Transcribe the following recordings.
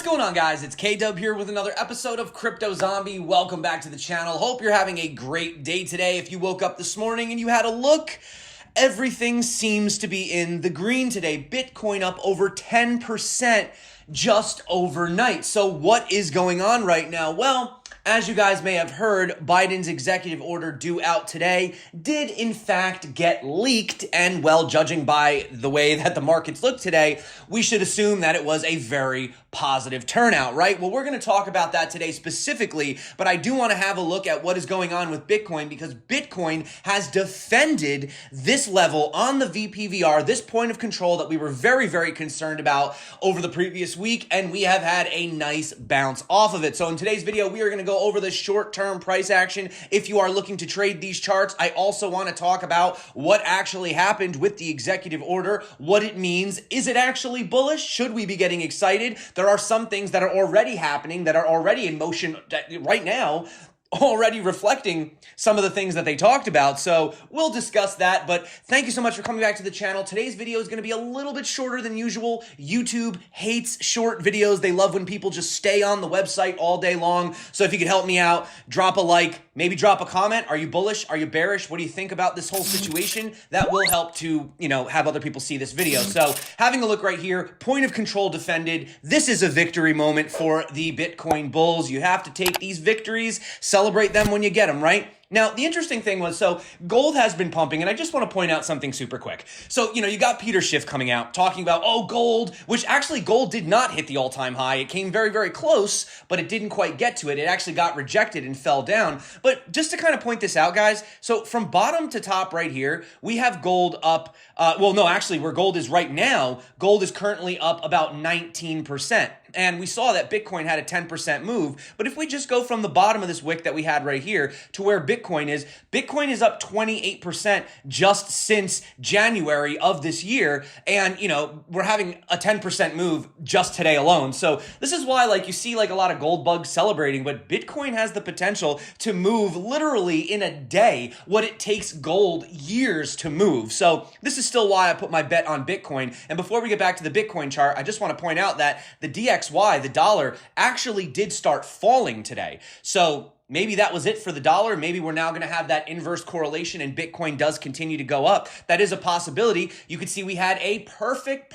going on, guys? It's K-Dub here with another episode of Crypto Zombie. Welcome back to the channel. Hope you're having a great day today. If you woke up this morning and you had a look, everything seems to be in the green today. Bitcoin up over 10% just overnight. So what is going on right now? Well, as you guys may have heard, Biden's executive order due out today did in fact get leaked, and well, judging by the way that the markets look today, we should assume that it was a very positive turnout, right? Well, we're going to talk about that today specifically, but I do want to have a look at what is going on with Bitcoin, because Bitcoin has defended this level on the VPVR, this point of control that we were very, very concerned about over the previous week, and we have had a nice bounce off of it. So in today's video, we are going to go over the short-term price action. If you are looking to trade these charts, I also want to talk about what actually happened with the executive order, what it means. Is it actually bullish? Should we be getting excited? There are some things that are already happening, that are already in motion right now, already reflecting some of the things that they talked about. So we'll discuss that, but thank you so much for coming back to the channel. Today's video is going to be a little bit shorter than usual. YouTube hates short videos. They love when people just stay on the website all day long. So if you could help me out, drop a like, maybe drop a comment. Are you bullish? Are you bearish? What do you think about this whole situation? That will help to, have other people see this video. So having a look right here, point of control defended. This is a victory moment for the Bitcoin bulls. You have to take these victories, celebrate them when you get them, right? Now, the interesting thing was, so gold has been pumping, and I just want to point out something super quick. So, you got Peter Schiff coming out talking about, gold, which actually gold did not hit the all-time high. It came very, very close, but it didn't quite get to it. It actually got rejected and fell down. But just to kind of point this out, guys, so from bottom to top right here, we have gold up, where gold is right now, gold is currently up about 19%. And we saw that Bitcoin had a 10% move. But if we just go from the bottom of this wick that we had right here to where Bitcoin is up 28% just since January of this year. And, we're having a 10% move just today alone. So this is why, you see a lot of gold bugs celebrating, but Bitcoin has the potential to move literally in a day what it takes gold years to move. So this is still why I put my bet on Bitcoin. And before we get back to the Bitcoin chart, I just want to point out that the DXY, the dollar, actually did start falling today. So maybe that was it for the dollar. Maybe we're now going to have that inverse correlation and Bitcoin does continue to go up. That is a possibility. You could see we had a perfect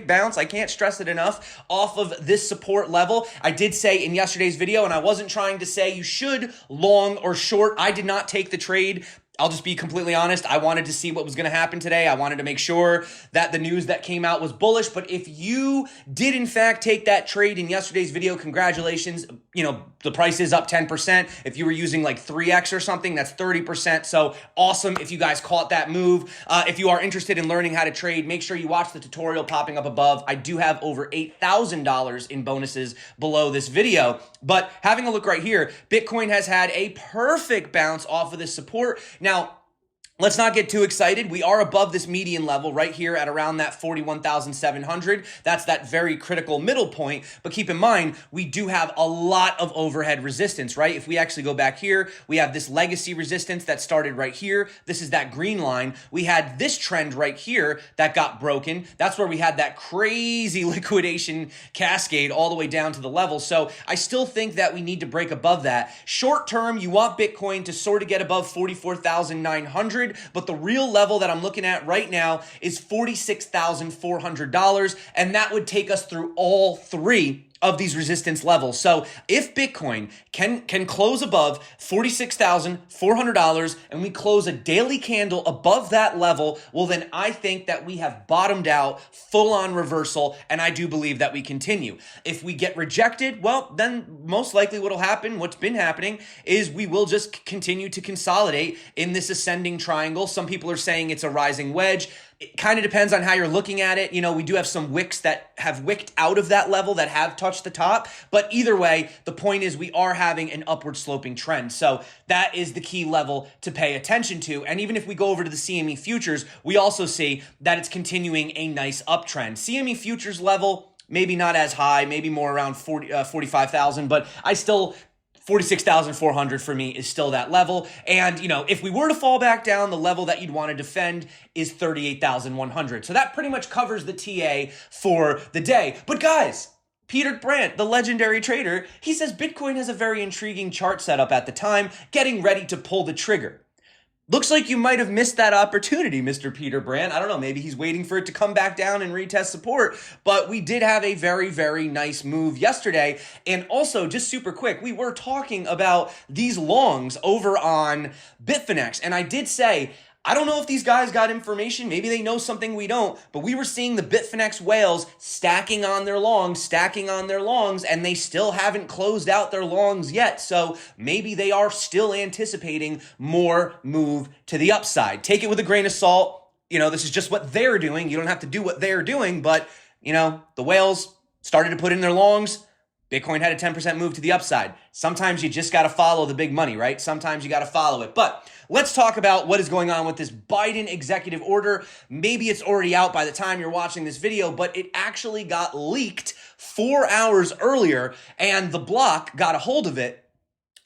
bounce. I can't stress it enough off of this support level. I did say in yesterday's video, and I wasn't trying to say you should long or short. I did not take the trade. I'll just be completely honest. I wanted to see what was going to happen today. I wanted to make sure that the news that came out was bullish. But if you did, in fact, take that trade in yesterday's video, congratulations. The price is up 10%. If you were using 3x or something, that's 30%. So awesome if you guys caught that move. If you are interested in learning how to trade, make sure you watch the tutorial popping up above. I do have over $8,000 in bonuses below this video. But having a look right here, Bitcoin has had a perfect bounce off of this support. Now, let's not get too excited. We are above this median level right here at around that 41,700. That's that very critical middle point. But keep in mind, we do have a lot of overhead resistance, right? If we actually go back here, we have this legacy resistance that started right here. This is that green line. We had this trend right here that got broken. That's where we had that crazy liquidation cascade all the way down to the level. So I still think that we need to break above that. Short term, you want Bitcoin to sort of get above 44,900. But the real level that I'm looking at right now is $46,400, and that would take us through all three of these resistance levels. So if Bitcoin can close above $46,400 and we close a daily candle above that level, well, then I think that we have bottomed out, full on reversal, and I do believe that we continue. If we get rejected, well, then most likely what'll happen, what's been happening, is we will just continue to consolidate in this ascending triangle. Some people are saying it's a rising wedge. It kind of depends on how you're looking at it. We do have some wicks that have wicked out of that level that have touched the top. But either way, the point is we are having an upward sloping trend. So that is the key level to pay attention to. And even if we go over to the CME futures, we also see that it's continuing a nice uptrend. CME futures level, maybe not as high, maybe more around 45,000, but I still 46,400 for me is still that level. And, if we were to fall back down, the level that you'd want to defend is 38,100. So that pretty much covers the TA for the day. But guys, Peter Brandt, the legendary trader, he says Bitcoin has a very intriguing chart setup at the time, getting ready to pull the trigger. Looks like you might have missed that opportunity, Mr. Peter Brandt. I don't know, maybe he's waiting for it to come back down and retest support, but we did have a very, very nice move yesterday. And also, just super quick, we were talking about these longs over on Bitfinex, and I did say, I don't know if these guys got information. Maybe they know something we don't, but we were seeing the Bitfinex whales stacking on their longs, and they still haven't closed out their longs yet. So maybe they are still anticipating more move to the upside. Take it with a grain of salt. This is just what they're doing. You don't have to do what they're doing, but the whales started to put in their longs. Bitcoin had a 10% move to the upside. Sometimes you just got to follow the big money, right? Sometimes you got to follow it. But let's talk about what is going on with this Biden executive order. Maybe it's already out by the time you're watching this video, but it actually got leaked 4 hours earlier, and the block got a hold of it.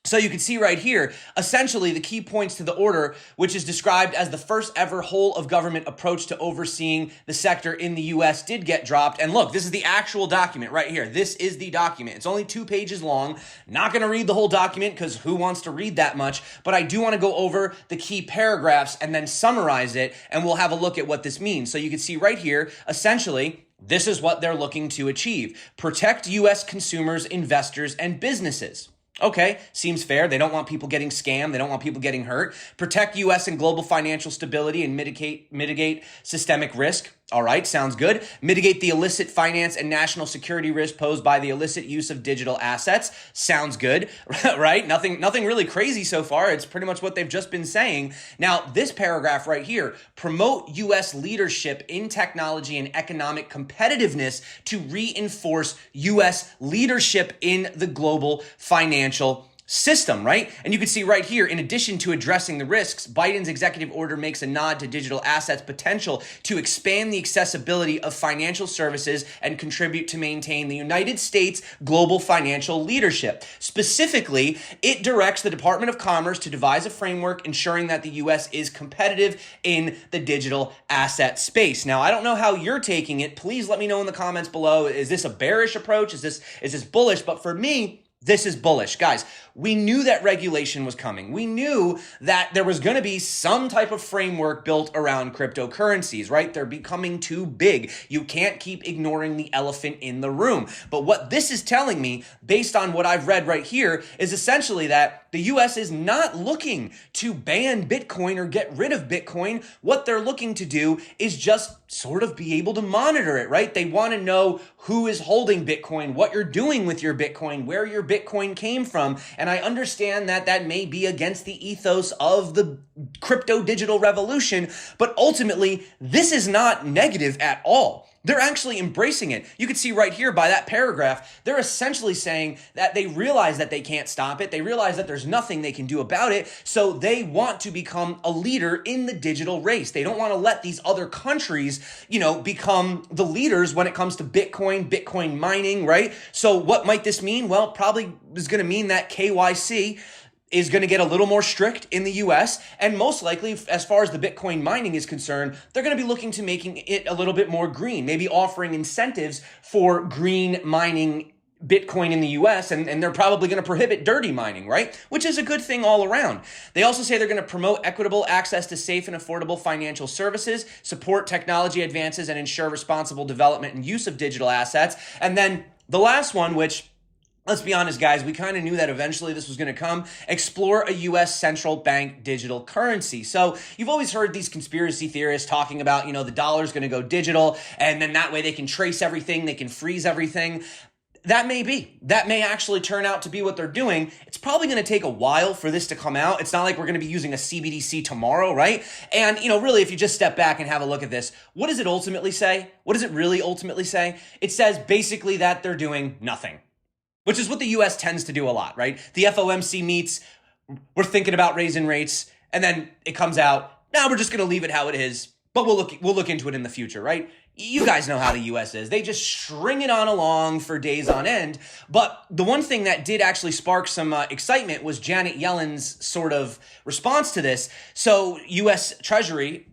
So you can see right here, essentially the key points to the order, which is described as the first ever whole of government approach to overseeing the sector in the U.S. did get dropped. And look, this is the actual document right here. This is the document. It's only 2 pages long. Not going to read the whole document because who wants to read that much? But I do want to go over the key paragraphs and then summarize it, and we'll have a look at what this means. So you can see right here, essentially, this is what they're looking to achieve. Protect U.S. consumers, investors, and businesses. Okay, seems fair. They don't want people getting scammed. They don't want people getting hurt. Protect U.S. and global financial stability and mitigate systemic risk. All right, sounds good. Mitigate the illicit finance and national security risk posed by the illicit use of digital assets. Sounds good, right? Nothing really crazy so far. It's pretty much what they've just been saying. Now, this paragraph right here, promote U.S. leadership in technology and economic competitiveness to reinforce U.S. leadership in the global financial system, right? And you can see right here, in addition to addressing the risks, Biden's executive order makes a nod to digital assets' potential to expand the accessibility of financial services and contribute to maintain the United States global financial leadership. Specifically, it directs the Department of Commerce to devise a framework ensuring that the U.S. is competitive in the digital asset space. Now, I don't know how you're taking it. Please let me know in the comments below. Is this a bearish approach? Is this bullish? But for me, this is bullish. Guys, we knew that regulation was coming. We knew that there was going to be some type of framework built around cryptocurrencies, right? They're becoming too big. You can't keep ignoring the elephant in the room. But what this is telling me, based on what I've read right here, is essentially that the U.S. is not looking to ban Bitcoin or get rid of Bitcoin. What they're looking to do is just sort of be able to monitor it, right? They want to know who is holding Bitcoin, what you're doing with your Bitcoin, where your Bitcoin came from. And I understand that that may be against the ethos of the crypto digital revolution, but ultimately, this is not negative at all. They're actually embracing it. You can see right here by that paragraph, they're essentially saying that they realize that they can't stop it. They realize that there's nothing they can do about it. So they want to become a leader in the digital race. They don't want to let these other countries, become the leaders when it comes to Bitcoin mining, right? So what might this mean? Well, probably is going to mean that KYC is going to get a little more strict in the US, and most likely, as far as the Bitcoin mining is concerned, they're going to be looking to making it a little bit more green, maybe offering incentives for green mining Bitcoin in the US, and they're probably going to prohibit dirty mining, right? Which is a good thing all around. They also say they're going to promote equitable access to safe and affordable financial services, support technology advances, and ensure responsible development and use of digital assets. And then the last one, which, let's be honest, guys, we kind of knew that eventually this was going to come. Explore a U.S. central bank digital currency. So you've always heard these conspiracy theorists talking about, the dollar's going to go digital, and then that way they can trace everything, they can freeze everything. That may be. That may actually turn out to be what they're doing. It's probably going to take a while for this to come out. It's not like we're going to be using a CBDC tomorrow, right? And, really, if you just step back and have a look at this, what does it ultimately say? What does it really ultimately say? It says basically that they're doing nothing, which is what the U.S. tends to do a lot, right? The FOMC meets, we're thinking about raising rates, and then it comes out, now we're just going to leave it how it is, but we'll look into it in the future, right? you guys know how the US is. They just string it on along for days on end. But the one thing that did actually spark some excitement was Janet Yellen's sort of response to this. So US Treasury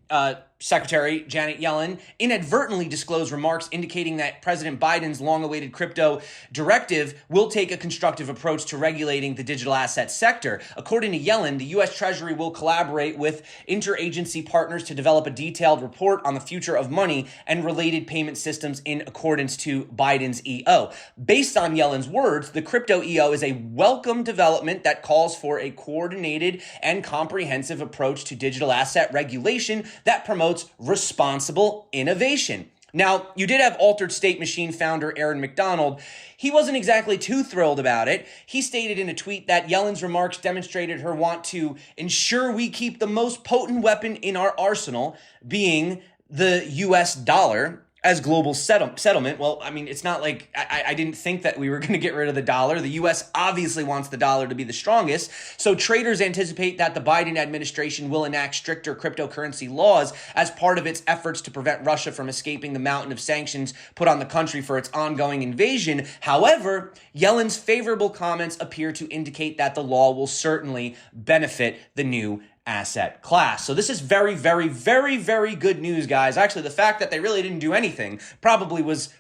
Secretary Janet Yellen inadvertently disclosed remarks indicating that President Biden's long-awaited crypto directive will take a constructive approach to regulating the digital asset sector. According to Yellen, the U.S. Treasury will collaborate with interagency partners to develop a detailed report on the future of money and related payment systems in accordance to Biden's EO. Based on Yellen's words, the crypto EO is a welcome development that calls for a coordinated and comprehensive approach to digital asset regulation that promotes responsible innovation. Now, you did have Altered State Machine founder Aaron McDonald. He wasn't exactly too thrilled about it. He stated in a tweet that Yellen's remarks demonstrated her want to ensure we keep the most potent weapon in our arsenal, being the US dollar, as global settlement. Well, I mean, it's not like I didn't think that we were going to get rid of the dollar. The U.S. obviously wants the dollar to be the strongest. So traders anticipate that the Biden administration will enact stricter cryptocurrency laws as part of its efforts to prevent Russia from escaping the mountain of sanctions put on the country for its ongoing invasion. However, Yellen's favorable comments appear to indicate that the law will certainly benefit the new asset class. So this is very, very, very, very good news, guys. Actually, the fact that they really didn't do anything probably was,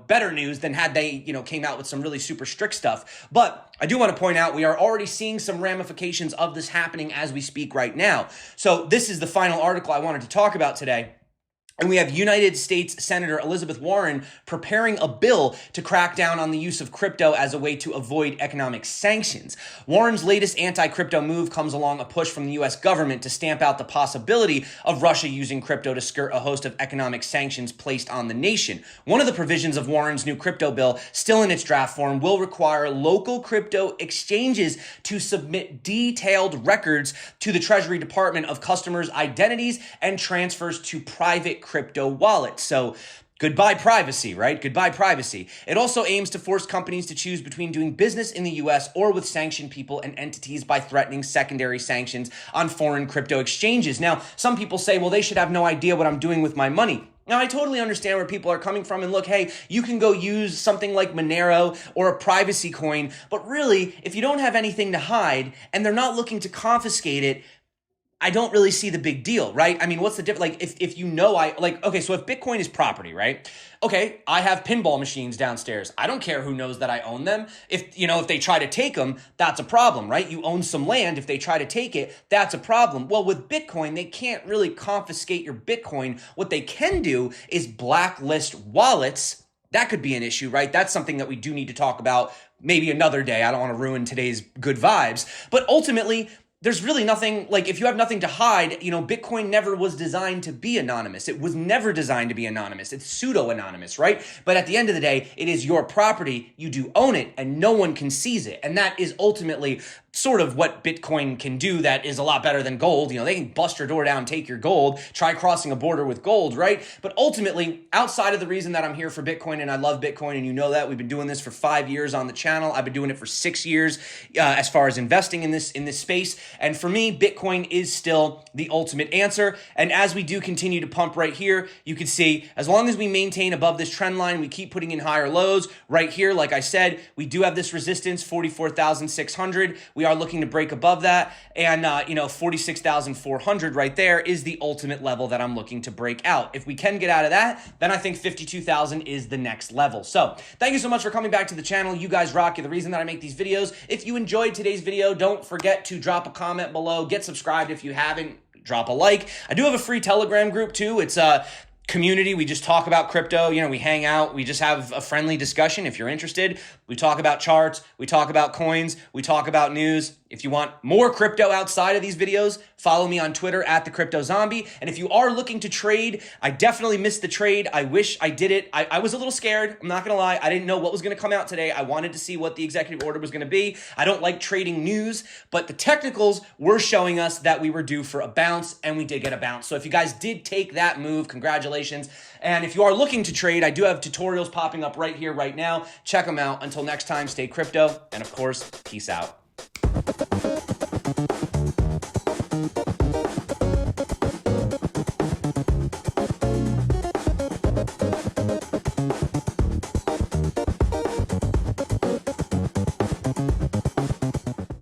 better news than had they, came out with some really super strict stuff. But I do want to point out we are already seeing some ramifications of this happening as we speak right now. So this is the final article I wanted to talk about today. And we have United States Senator Elizabeth Warren preparing a bill to crack down on the use of crypto as a way to avoid economic sanctions. Warren's latest anti-crypto move comes along a push from the U.S. government to stamp out the possibility of Russia using crypto to skirt a host of economic sanctions placed on the nation. One of the provisions of Warren's new crypto bill, still in its draft form, will require local crypto exchanges to submit detailed records to the Treasury Department of customers' identities and transfers to private crypto wallets. So goodbye privacy, right? Goodbye privacy. It also aims to force companies to choose between doing business in the U.S. or with sanctioned people and entities by threatening secondary sanctions on foreign crypto exchanges. Now, some people say, well, they should have no idea what I'm doing with my money. Now, I totally understand where people are coming from, and look, hey, you can go use something like Monero or a privacy coin, but really, if you don't have anything to hide and they're not looking to confiscate it, I don't really see the big deal, right? I mean, what's the difference? Like, if okay, so if Bitcoin is property, right? Okay, I have pinball machines downstairs. I don't care who knows that I own them. If they try to take them, that's a problem, right? You own some land. If they try to take it, that's a problem. Well, with Bitcoin, they can't really confiscate your Bitcoin. What they can do is blacklist wallets. That could be an issue, right? That's something that we do need to talk about maybe another day. I don't want to ruin today's good vibes. But ultimately, there's really nothing, like if you have nothing to hide, Bitcoin never was designed to be anonymous. It was never designed to be anonymous. It's pseudo-anonymous, right? But at the end of the day, it is your property. You do own it and no one can seize it. And that is ultimately sort of what Bitcoin can do that is a lot better than gold. They can bust your door down, take your gold, try crossing a border with gold, right? But ultimately, outside of the reason that I'm here for Bitcoin and I love Bitcoin, and you know that, we've been doing this for 5 years on the channel. I've been doing it for 6 years as far as investing in this space. And for me, Bitcoin is still the ultimate answer. And as we do continue to pump right here, you can see as long as we maintain above this trend line, we keep putting in higher lows right here. Like I said, we do have this resistance, 44,600. We are looking to break above that. And, 46,400 right there is the ultimate level that I'm looking to break out. If we can get out of that, then I think 52,000 is the next level. So thank you so much for coming back to the channel. You guys rock. You're the reason that I make these videos. If you enjoyed today's video, don't forget to drop a comment below. Get subscribed if you haven't. Drop a like. I do have a free Telegram group too. It's community. We just talk about crypto. We hang out. We just have a friendly discussion. If you're interested, we talk about charts. We talk about coins. We talk about news. If you want more crypto outside of these videos, follow me on Twitter at @TheCryptoZombie. And if you are looking to trade, I definitely missed the trade. I wish I did it. I was a little scared. I'm not going to lie. I didn't know what was going to come out today. I wanted to see what the executive order was going to be. I don't like trading news, but the technicals were showing us that we were due for a bounce, and we did get a bounce. So if you guys did take that move, congratulations. And if you are looking to trade, I do have tutorials popping up right here, right now. Check them out. Until next time, stay crypto. And of course, peace out.